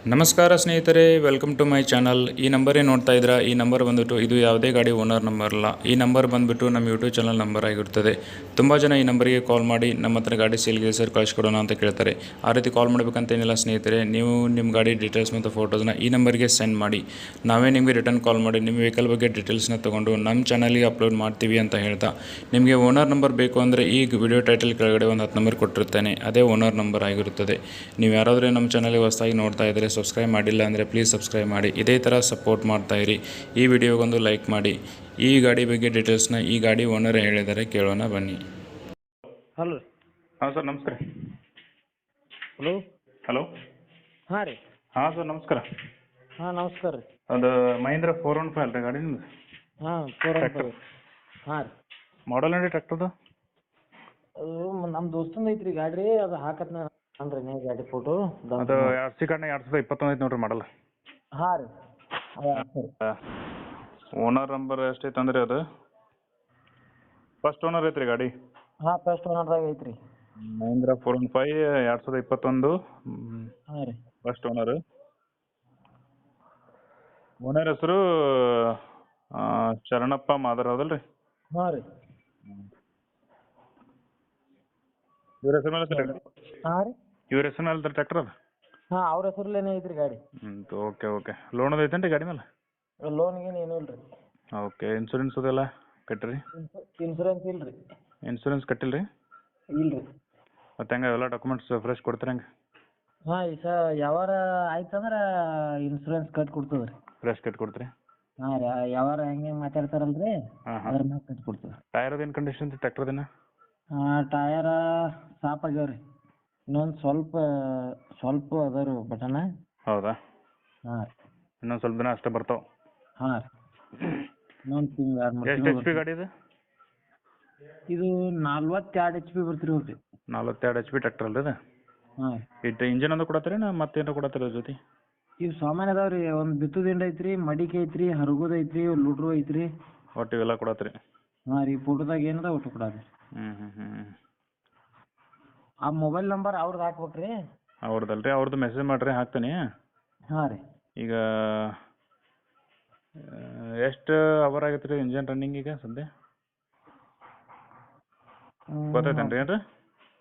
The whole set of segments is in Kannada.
ನಮಸ್ಕಾರ ಸ್ನೇಹಿತರೆ, ವೆಲ್ಕಮ್ ಟು ಮೈ ಚಾನಲ್. ಈ ನಂಬರೇ ನೋಡ್ತಾ ಇದ್ದೀರಾ. ಈ ನಂಬರ್ ಬಂದುಬಿಟ್ಟು ಇದು ಯಾವುದೇ ಗಾಡಿ ಓನರ್ ನಂಬರ್ ಅಲ್ಲ. ಈ ನಂಬರ್ ಬಂದುಬಿಟ್ಟು ನಮ್ಮ ಯೂಟ್ಯೂಬ್ ಚಾನಲ್ ನಂಬರ್ ಆಗಿರ್ತದೆ. ತುಂಬ ಜನ ಈ ನಂಬರಿಗೆ ಕಾಲ್ ಮಾಡಿ ನಮ್ಮ ಹತ್ರ ಗಾಡಿ ಸೇಲ್ಗೆ ಸರ್ ಕಳಿಸ್ಕೊಡೋಣ ಅಂತ ಕೇಳ್ತಾರೆ. ಆ ರೀತಿ ಕಾಲ್ ಮಾಡಬೇಕಂತೇನಿಲ್ಲ ಸ್ನೇಹಿತರೆ. ನೀವು ನಿಮ್ಮ ಗಾಡಿ ಡೀಟೇಲ್ಸ್ ಮತ್ತು ಫೋಟೋಸ್ನ ಈ ನಂಬರ್ಗೆ ಸೆಂಡ್ ಮಾಡಿ, ನಾವೇ ನಿಮಗೆ ರಿಟರ್ನ್ ಕಾಲ್ ಮಾಡಿ ನಿಮ್ಮ ವೆಹಿಕಲ್ ಬಗ್ಗೆ ಡೀಟೇಲ್ಸ್ನ ತೊಗೊಂಡು ನಮ್ಮ ಚಾನಲ್ಗೆ ಅಪ್ಲೋಡ್ ಮಾಡ್ತೀವಿ ಅಂತ ಹೇಳ್ತಾ, ನಿಮಗೆ ಓನರ್ ನಂಬರ್ ಬೇಕು ಅಂದರೆ ಈ ವಿಡಿಯೋ ಟೈಟಲ್ ಕೆಳಗಡೆ ಒಂದು 10 ನಂಬರ್ ಕೊಟ್ಟಿರ್ತೇನೆ. ಅದೇ ಓನರ್ ನಂಬರ್ ಆಗಿರುತ್ತದೆ. ನೀವು ಯಾರಾದರೂ ನಮ್ಮ ಚಾನಲ್ಗೆ ಹೊಸದಾಗಿ ನೋಡ್ತಾ ಇದ್ದರೆ, ಸಬ್ಸ್ಕ್ರೈಬ್ ಮಾಡಿಲ್ಲ ಅಂದರೆ ಪ್ಲೀಸ್ ಸಬ್ಸ್ಕ್ರೈಬ್ ಮಾಡಿ. ಇದೇ ಥರ ಸಪೋರ್ಟ್ ಮಾಡ್ತಾಯಿರಿ. ಈ ವಿಡಿಯೋಗೊಂದು ಲೈಕ್ ಮಾಡಿ. ಈ ಗಾಡಿ ಬಗ್ಗೆ ಡೀಟೇಲ್ಸ್ನ ಈ ಗಾಡಿ ಓನರ್ ಹೇಳಿದರೆ ಕೇಳೋಣ ಬನ್ನಿ. ಹಲೋ ಹಾಂ ಸರ್, ನಮಸ್ಕಾರ. ಹಲೋ ಹಲೋ ಹಾಂ ರೀ. ಹಾಂ ಸರ್, ನಮಸ್ಕಾರ. ಹಾಂ ನಮಸ್ಕಾರ ರೀ. ಅದು ಮಹೀಂದ್ರ 415 ಅಲ್ರಿ ಗಾಡಿ ನಿಮ್ಮದು? ಹಾಂ ಹಾಂ ರೀ. ಮಾಡಲ್ ನೋಡಿ ಟ್ರ್ಯಾಕ್ಟರ್ದು? ಅದು ನಮ್ಮ ದೋಸ್ತಂದು ಐತ್ರಿ ಗಾಡಿ ರೀ. ಅದು ಹಾಕತ್ನ ಅಂದ್ರೆ ನೀವು ಗಾಡಿ ಫೋಟೋ ಅದು RC ಕಾರ್ಡ್ನ 2021 ಐತೆ ನೋಡ್ರಿ ಮಾಡಲ್. ಹಾಂ ರೀ. ಓನರ್ ನಂಬರ್ ಎಷ್ಟೈತೆ ಅಂದ್ರೆ ಅದು ಫಸ್ಟ್ ಓನರ್ ಐತ್ರಿ ಗಾಡಿ. ಹಾಂ ಫಸ್ಟ್ ಓನರ್ದಾಗ ಐತ್ರಿ. ಮಹೀಂದ್ರ 415 2021. ಹಾಂ ರೀ. First owner. ಓನರ್ ಹೆಸರು ಶರಣಪ್ಪ ಮಾದರ್ ಹೌದಲ್ರಿ? ಹಾಂ ರೀ. ಇವ್ರ ಹೆಸರು ಮೇಲೆ ಹಾಂ ರೀ. ಇವ್ರ ಹೆಸರು ಮೇಲೆ ಟ್ರ್ಯಾಕ್ಟರ್ ಅದು? ಹಾಂ ಅವ್ರ ಹೆಸರಲ್ಲೇನೇ ಐತ್ರಿ ಗಾಡಿ. Okay okay. ಲೋನ್ ಅದು ಐತೇನ್ರಿ ಗಾಡಿ ಮೇಲೆ? ಲೋನ್ಗೇನು ಏನೂ ಇಲ್ಲ ರೀ. ಓಕೆ. ಇನ್ಸೂರೆನ್ಸ್ ಅದೆಲ್ಲ ಕಟ್ಟಿರಿ? ಇನ್ಸೂರೆನ್ಸ್ ಇಲ್ಲ ರೀ. ಇನ್ಸೂರೆನ್ಸ್ ಕಟ್ಟಿಲ್ಲ ರೀ? ಇಲ್ಲ ರೀ. ಮತ್ತೆ ಹೆಂಗೆ ಎಲ್ಲ ಡಾಕ್ಯುಮೆಂಟ್ಸ್ ಫ್ರೆಶ್ ಕೊಡ್ತೀರ ಹೆಂಗೆ? ಹಾಂ ಈ ಯಾವಾರ ಆಯ್ತಂದ್ರೆ ಇನ್ಸೂರೆನ್ಸ್ ಕಟ್ಟಿ ಕೊಡ್ತದೆ ರೀ. ಫ್ರೆಶ್ ಕಟ್ಟಿ ಕೊಡ್ತೀರಿ? ಹಾಂ ರೀ. ಯಾವಾರ ಹೆಂಗೆ ಮಾತಾಡ್ತಾರಲ್ರಿ, ಅದ್ರ ಮ್ಯಾಗ ಕಟ್ಟಿ ಕೊಡ್ತೀವಿ. ಟೈರ್ ಅದೇನು ಕಂಡೀಷನ್ ರೀ ಟ್ರ್ಯಾಕ್ಟರ್ದೇನ? ಟಯರ ಸಾಪ್ ಆಗ್ಯಾವ ರೀ. ಇನ್ನೊಂದು ಸ್ವಲ್ಪ ಅದಾವ ರೀ ಬಟನ. ಹೌದಾ? ಹಾಂ ರೀ. ಇನ್ನೊಂದು ಸ್ವಲ್ಪ ದಿನ ಅಷ್ಟೇ ಬರ್ತಾವೆ? ಹಾಂ ರೀ. ಇನ್ನೊಂದು ತಿಂಗಳು 2-3 ಎಷ್ಟು ತಿಂಗಳು HP ಗಾಡಿ ಇದು? ಇದು 42 HP ಬರ್ತಿರಿ ಹೋಗ್ರಿ. 42 HP ಟ್ರ್ಯಾಕ್ಟರ್ ಅಲ್ರಿ ಇದು? ಹಾಂ ರೀ. ಇದು ಇಂಜಿನ್ ಒಂದು ಕೊಡತ್ತೀರಿ ನಾ ಮತ್ತೇನು ಕೊಡತ್ತೀರಿ ಅದ್ರ ಜೊತೆ? ಇವು ಸಾಮಾನು ಅದಾವ ರೀ. ಒಂದು ಬಿತ್ತುದಿಂಡು ಐತ್ರಿ, ಮಡಿಕೆ ಐತ್ರಿ, ಹರಗೋದು ಐತ್ರಿ, ಲೂಡ್ರು ಐತ್ರಿ. ಒಟ್ಟು ಇವೆಲ್ಲ ಕೊಡತ್ತೀರಿ? ಹಾಂ ರೀ. ಫೋಟೋದಾಗ ಏನದ ಒಟ್ಟು ಕೊಡಾರಿ. ಆ ಮೊಬೈಲ್ ನಂಬರ್ ಅವ್ರದ್ದು ಹಾಕ್ಬೇಕ್ರಿ? ಅವ್ರದ್ದಲ್ರಿ? ಅವ್ರದ್ದು ಮೆಸೇಜ್ ಮಾಡಿರಿ, ಹಾಕ್ತೀನಿ. ಹಾಂ ರೀ. ಈಗ ಎಷ್ಟು ಅವರ್ ಆಗೈತೆ ರೀ ಇಂಜನ್ ರನ್ನಿಂಗ್ ಈಗ ಸದ್ಯ? ಗೊತ್ತೈತೇನ್ರಿ ಏನ್ರಿ?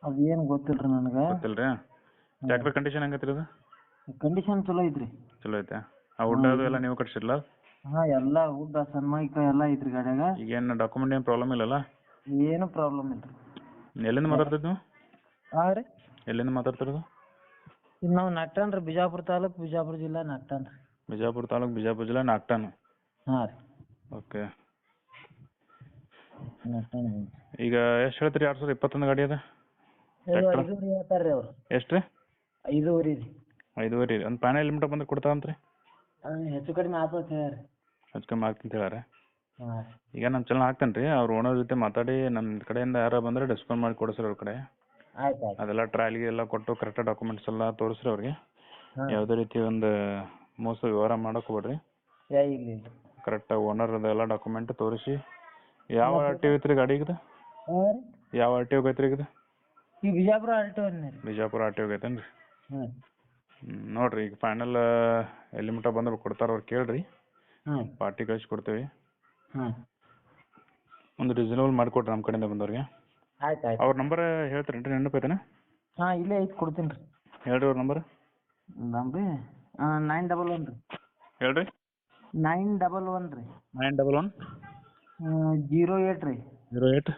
ಅದೇನು ಗೊತ್ತಿಲ್ಲ ರೀ ನನಗೆ. ಗೊತ್ತಿಲ್ಲ ರೀ? ಟ್ರ್ಯಾಕ್ಟರ್ ಕಂಡೀಷನ್ ಹೆಂಗೈತೆ ರೀ ಅದು? ಕಂಡೀಷನ್ ಚಲೋ ಐತ್ರಿ. ಚಲೋ ಐತೆ? ಆ ವುಡ್ ಅದು ಎಲ್ಲ ನೀವು ಕಟ್ಸಿರಲ್ಲ? ಹಾಂ ಎಲ್ಲ ವುಡ್ ಸನ್ಮಾಯಿಕ ಎಲ್ಲ ಐತ್ರಿ ಗಾಡ್ಯಾಗ. ಈಗೇನು ಡಾಕ್ಯುಮೆಂಟ್ ಏನು ಪ್ರಾಬ್ಲಮ್ ಇಲ್ಲಲ್ಲ? ಏನು ಪ್ರಾಬ್ಲಮ್ ಇಲ್ಲ ರೀ. ಎಲ್ಲಿಂದ ಮಾತಾಡ್ತಿದ್ದು ನೀವು? ಹಾಂ ರೀ. ಎಲ್ಲಿಂದ ಮಾತಾಡ್ತಿರೋದು? ಇದು ನಾವು ನಾಗ್ಟಾನ್ ರೀ. ಬಿಜಾಪುರ ತಾಲೂಕು, ಬಿಜಾಪುರ ಜಿಲ್ಲಾ ನಾಗ್ಟಾನ್ ರೀ. ಬಿಜಾಪುರ ತಾಲೂಕು, ಬಿಜಾಪುರ ಜಿಲ್ಲಾ ನಾಗ್ಟಾನ್. ಹಾಂ ರೀ. ಓಕೆ. ನಾಗ್ಟಾನ್. ಈಗ ಎಷ್ಟು ಹೇಳ್ತೀರಿ 2021 ಗಾಡಿ ಅದು? 5.5 ಹೇಳ್ತಾರೆ ರೀ ಅವ್ರು. ಎಷ್ಟು ರೀ? 5.5 ರೀ. 5.5 ರೀ. ಒಂದು ಫೈನಲ್ ಲಿಮಿಟ್ ಬಂದ್ರೆ ಕೊಡ್ತಾರಂತ್ರಿ? ಹೆಚ್ಚು ಕಡಿಮೆ ಆಗ್ತದೆ ಹೇಳ್ರಿ. ಹೆಚ್ಚು ಕಮ್ಮಿ ಆಗ್ತಂತ ಹೇಳ್ಯಾರ? ಹಾಂ ರೀ. ಈಗ ನಮ್ಮ ಚಾನಲ್ ಹಾಕ್ತೇನೆ ರೀ. ಅವ್ರ ಓನರ್ ಜೊತೆ ಮಾತಾಡಿ ನಮ್ಮ ಕಡೆಯಿಂದ ಯಾರು ಬಂದರೆ ಡಿಸ್ಕೌಂಟ್ ಮಾಡಿ ಕೊಡಿಸ್ರಿ ಅವ್ರ ಕಡೆ. ಆಯ್ತು ಆಯ್ತು. ಅದೆಲ್ಲ ಟ್ರಯಲ್ಗೆ ಎಲ್ಲ ಕೊಟ್ಟು ಕರೆಕ್ಟಾಗಿ ಡಾಕ್ಯುಮೆಂಟ್ಸ್ ಎಲ್ಲ ತೋರಿಸ್ರಿ ಅವ್ರಿಗೆ. ಯಾವುದೇ ರೀತಿ ಒಂದು ಮೋಸ ವ್ಯವಹಾರ ಮಾಡೋಕೆ ಹೋಗ್ಬೇಡ್ರಿ. ಇಲ್ಲ ಇಲ್ಲ. ಕರೆಕ್ಟಾಗಿ ಓನರ್ದೆಲ್ಲ ಡಾಕ್ಯುಮೆಂಟ್ ತೋರಿಸಿ. ಯಾವ RTO ಐತ್ರಿ ಗಾಡಿಗೆ? ಹಾಂ ರೀ. ಯಾವ RTO ಐತ್ರಿ ಈಗ? ಈ ಬಿಜಾಪುರ RTO ರೀ. ಬಿಜಾಪುರ RTO ಐತೇನು ರೀ? ಹಾಂ. ನೋಡಿರಿ ಈಗ ಫೈನಲ್ ಎಲ್ಲಿ ಮಟ್ಟ ಬಂದ್ರೆ ಕೊಡ್ತಾರೆ ಅವ್ರು ಕೇಳಿರಿ. ಹಾಂ. ಪಾರ್ಟಿ ಕಳಿಸಿ ಕೊಡ್ತೀವಿ. ಹಾಂ. ಒಂದು ರೀಸನಬಲ್ ಮಾಡಿಕೊಡ್ರಿ ನಮ್ಮ ಕಡೆಯಿಂದ ಬಂದವ್ರಿಗೆ. ಆಯ್ತು ಆಯ್ತು. ಅವ್ರ ನಂಬರ್ ಹೇಳ್ತೀರೇನ್ರಿ? ನೆನಪೈತೇನ? ಹಾಂ ಇಲ್ಲೇ ಐತೆ, ಕೊಡ್ತೀನಿ ರೀ. ಹೇಳ್ರಿ ಅವ್ರ ನಂಬರ್. ನಂಬ್ರಿ 911 ರೀ. ಹೇಳ್ರಿ. 911 ರೀ. 911 08 ರೀ. 08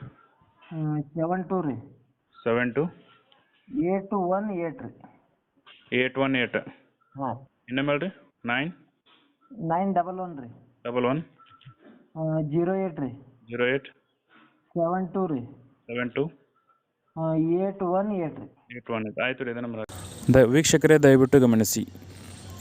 72 ರೀ. 72 818 ರೀ. 818. ಹಾಂ. ಇನ್ನೊಮ್ಮೆ ಹೇಳ್ರಿ. 911 ರೀ. 11 08 ರೀ. 08 72 ರೀ. 72 818 ರೀ. 818. ಆಯಿತು ರೀ, ಇದೇ ನಂಬರ್. ವೀಕ್ಷಕರೇ, ದಯವಿಟ್ಟು ಗಮನಿಸಿ,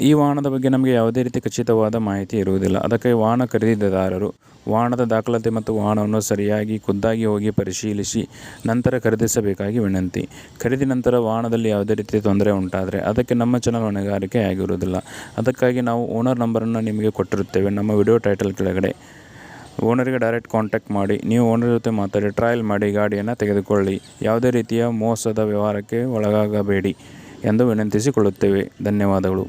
ಈ ವಾಹನದ ಬಗ್ಗೆ ನಮಗೆ ಯಾವುದೇ ರೀತಿ ಖಚಿತವಾದ ಮಾಹಿತಿ ಇರುವುದಿಲ್ಲ. ಅದಕ್ಕೆ ವಾಹನ ಖರೀದಿದಾರರು ವಾಹನದ ದಾಖಲಾತಿ ಮತ್ತು ವಾಹನವನ್ನು ಸರಿಯಾಗಿ ಖುದ್ದಾಗಿ ಹೋಗಿ ಪರಿಶೀಲಿಸಿ ನಂತರ ಖರೀದಿಸಬೇಕಾಗಿ ವಿನಂತಿ. ಖರೀದಿ ನಂತರ ವಾಹನದಲ್ಲಿ ಯಾವುದೇ ರೀತಿಯ ತೊಂದರೆ ಉಂಟಾದರೆ ಅದಕ್ಕೆ ನಮ್ಮ ಚಾನಲ್ ಹೊಣೆಗಾರಿಕೆ ಆಗಿರುವುದಿಲ್ಲ. ಅದಕ್ಕಾಗಿ ನಾವು ಓನರ್ ನಂಬರನ್ನು ನಿಮಗೆ ಕೊಟ್ಟಿರುತ್ತೇವೆ ನಮ್ಮ ವಿಡಿಯೋ ಟೈಟಲ್ ಕೆಳಗಡೆ. ಓನರಿಗೆ ಡೈರೆಕ್ಟ್ ಕಾಂಟ್ಯಾಕ್ಟ್ ಮಾಡಿ, ನೀವು ಓನರ್ ಜೊತೆ ಮಾತಾಡಿ ಟ್ರಯಲ್ ಮಾಡಿ ಗಾಡಿಯನ್ನು ತೆಗೆದುಕೊಳ್ಳಿ. ಯಾವುದೇ ರೀತಿಯ ಮೋಸದ ವ್ಯವಹಾರಕ್ಕೆ ಒಳಗಾಗಬೇಡಿ ಎಂದು ವಿನಂತಿಸಿಕೊಳ್ಳುತ್ತೇವೆ. ಧನ್ಯವಾದಗಳು.